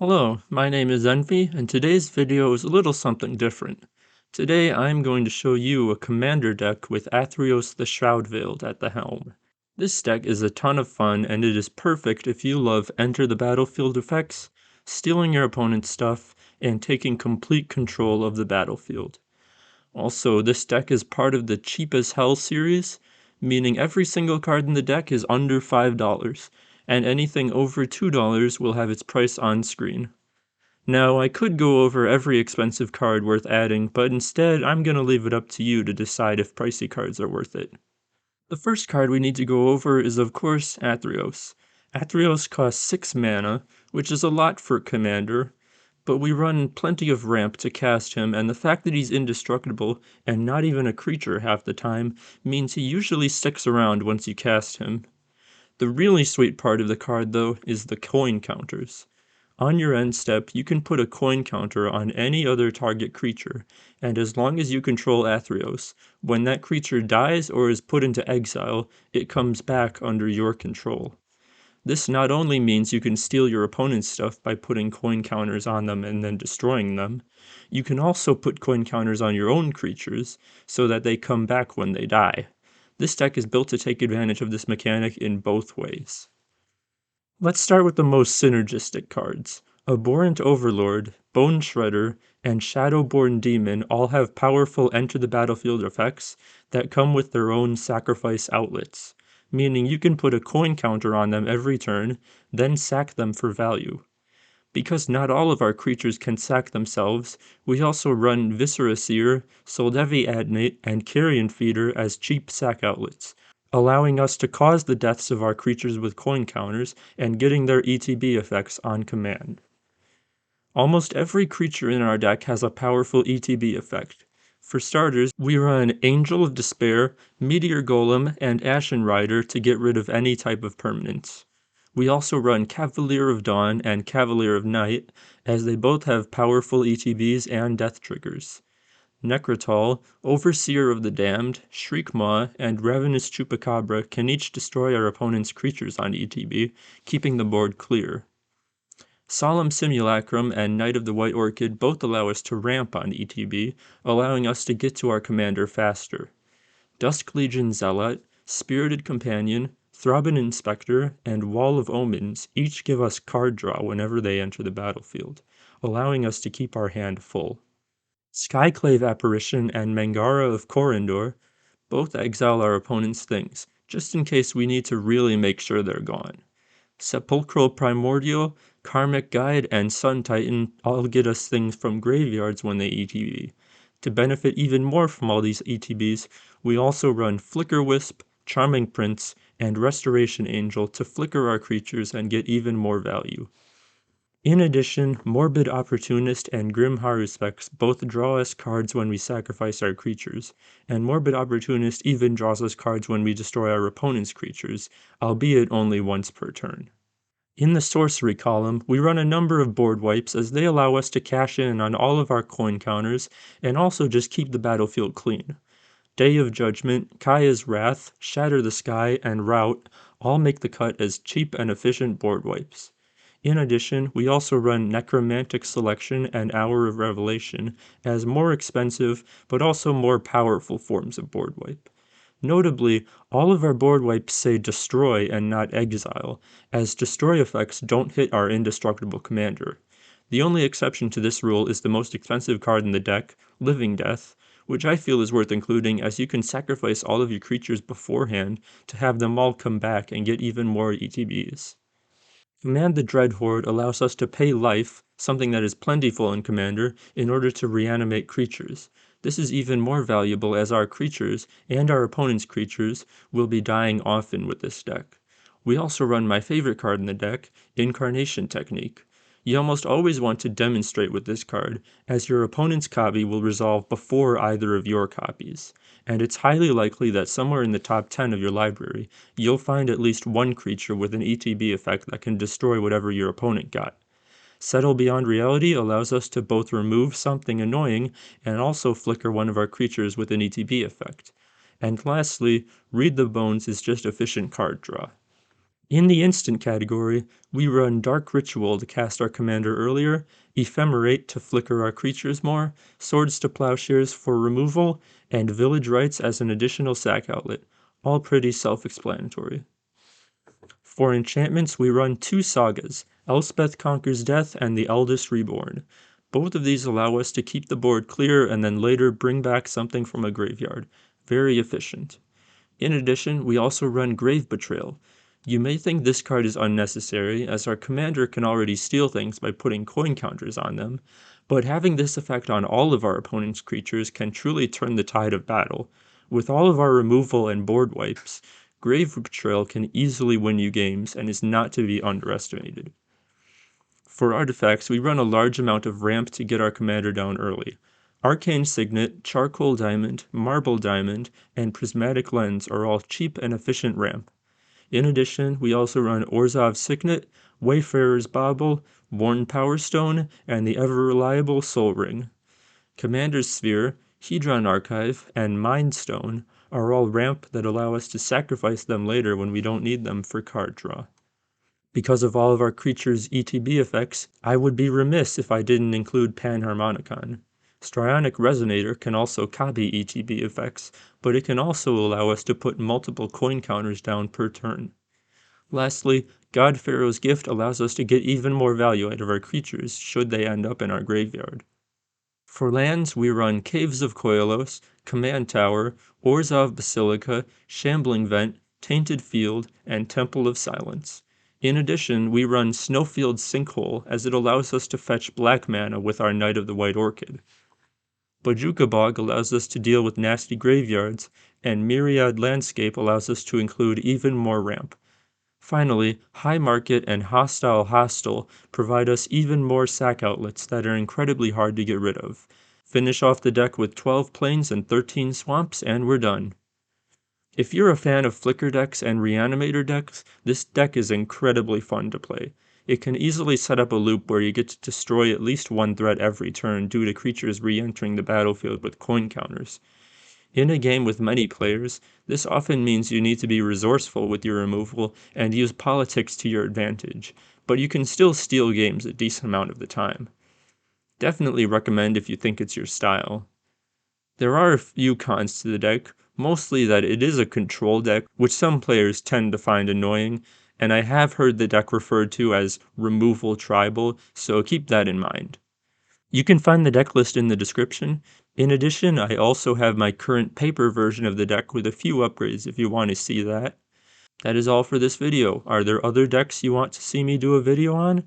Hello, my name is Envy, and today's video is a little something different. Today I'm going to show you a commander deck with Athreos the Shroud-Veiled at the helm. This deck is a ton of fun, and it is perfect if you love enter the battlefield effects, stealing your opponent's stuff, and taking complete control of the battlefield. Also, this deck is part of the Cheap as Hell series, meaning every single card in the deck is under $5, and anything over $2 will have its price on screen. Now, I could go over every expensive card worth adding, but instead I'm going to leave it up to you to decide if pricey cards are worth it. The first card we need to go over is of course Athreos. Athreos costs 6 mana, which is a lot for Commander, but we run plenty of ramp to cast him, and the fact that he's indestructible and not even a creature half the time means he usually sticks around once you cast him. The really sweet part of the card though is the coin counters. On your end step, you can put a coin counter on any other target creature, and as long as you control Athreos, when that creature dies or is put into exile, it comes back under your control. This not only means you can steal your opponent's stuff by putting coin counters on them and then destroying them, you can also put coin counters on your own creatures so that they come back when they die. This deck is built to take advantage of this mechanic in both ways. Let's start with the most synergistic cards. Abhorrent Overlord, Bone Shredder, and Shadowborn Demon all have powerful enter the battlefield effects that come with their own sacrifice outlets, meaning you can put a coin counter on them every turn, then sack them for value. Because not all of our creatures can sack themselves, we also run Viscera Seer, Soldevi Adnate, and Carrion Feeder as cheap sack outlets, allowing us to cause the deaths of our creatures with coin counters and getting their ETB effects on command. Almost every creature in our deck has a powerful ETB effect. For starters, we run Angel of Despair, Meteor Golem, and Ashen Rider to get rid of any type of permanence. We also run Cavalier of Dawn and Cavalier of Night, as they both have powerful ETBs and death triggers. Necrotol, Overseer of the Damned, Shriekmaw, and Ravenous Chupacabra can each destroy our opponent's creatures on ETB, keeping the board clear. Solemn Simulacrum and Knight of the White Orchid both allow us to ramp on ETB, allowing us to get to our commander faster. Dusk Legion Zealot, Spirited Companion, Throbbing Inspector, and Wall of Omens each give us card draw whenever they enter the battlefield, allowing us to keep our hand full. Skyclave Apparition and Mangara of Corindor both exile our opponent's things, just in case we need to really make sure they're gone. Sepulchral Primordial, Karmic Guide, and Sun Titan all get us things from graveyards when they ETB. To benefit even more from all these ETBs, we also run Flicker Wisp, Charming Prince, and Restoration Angel to flicker our creatures and get even more value. In addition, Morbid Opportunist and Grim Haruspex both draw us cards when we sacrifice our creatures, and Morbid Opportunist even draws us cards when we destroy our opponent's creatures, albeit only once per turn. In the sorcery column, we run a number of board wipes as they allow us to cash in on all of our coin counters and also just keep the battlefield clean. Day of Judgment, Kaya's Wrath, Shatter the Sky, and Rout all make the cut as cheap and efficient board wipes. In addition, we also run Necromantic Selection and Hour of Revelation as more expensive but also more powerful forms of board wipe. Notably, all of our board wipes say Destroy and not Exile, as Destroy effects don't hit our indestructible commander. The only exception to this rule is the most expensive card in the deck, Living Death, which I feel is worth including as you can sacrifice all of your creatures beforehand to have them all come back and get even more ETBs. Command the Dreadhorde allows us to pay life, something that is plentiful in Commander, in order to reanimate creatures. This is even more valuable as our creatures, and our opponent's creatures, will be dying often with this deck. We also run my favorite card in the deck, Incarnation Technique. You almost always want to demonstrate with this card, as your opponent's copy will resolve before either of your copies, and it's highly likely that somewhere in the top 10 of your library, you'll find at least one creature with an ETB effect that can destroy whatever your opponent got. Settle Beyond Reality allows us to both remove something annoying and also flicker one of our creatures with an ETB effect. And lastly, Read the Bones is just efficient card draw. In the instant category, we run Dark Ritual to cast our commander earlier, Ephemerate to flicker our creatures more, Swords to Plowshares for removal, and Village Rites as an additional sack outlet. All pretty self-explanatory. For enchantments, we run 2 sagas, Elspeth Conquers Death and The Eldest Reborn. Both of these allow us to keep the board clear and then later bring back something from a graveyard. Very efficient. In addition, we also run Grave Betrayal. You may think this card is unnecessary, as our commander can already steal things by putting coin counters on them, but having this effect on all of our opponent's creatures can truly turn the tide of battle. With all of our removal and board wipes, Grave Betrayal can easily win you games and is not to be underestimated. For artifacts, we run a large amount of ramp to get our commander down early. Arcane Signet, Charcoal Diamond, Marble Diamond, and Prismatic Lens are all cheap and efficient ramp. In addition, we also run Orzhov Signet, Wayfarer's Bauble, Worn Power Stone, and the ever-reliable Soul Ring. Commander's Sphere, Hedron Archive, and Mind Stone are all ramp that allow us to sacrifice them later when we don't need them for card draw. Because of all of our creatures' ETB effects, I would be remiss if I didn't include Panharmonicon. Strionic Resonator can also copy ETB effects, but it can also allow us to put multiple coin counters down per turn. Lastly, God Pharaoh's Gift allows us to get even more value out of our creatures should they end up in our graveyard. For lands, we run Caves of Koilos, Command Tower, Orzhov Basilica, Shambling Vent, Tainted Field, and Temple of Silence. In addition, we run Snowfield Sinkhole as it allows us to fetch black mana with our Knight of the White Orchid. Bojuka Bog allows us to deal with nasty graveyards, and Myriad Landscape allows us to include even more ramp. Finally, High Market and Hostile Hostel provide us even more sack outlets that are incredibly hard to get rid of. Finish off the deck with 12 plains and 13 swamps, and we're done. If you're a fan of Flicker decks and Reanimator decks, this deck is incredibly fun to play. It can easily set up a loop where you get to destroy at least one threat every turn due to creatures re-entering the battlefield with coin counters. In a game with many players, this often means you need to be resourceful with your removal and use politics to your advantage, but you can still steal games a decent amount of the time. Definitely recommend if you think it's your style. There are a few cons to the deck, mostly that it is a control deck, which some players tend to find annoying, and I have heard the deck referred to as removal tribal, so keep that in mind. You can find the deck list in the description. In addition, I also have my current paper version of the deck with a few upgrades if you want to see that. That is all for this video. Are there other decks you want to see me do a video on?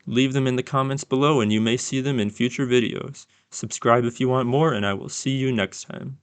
Leave them in the comments below and you may see them in future videos. Subscribe if you want more, and I will see you next time.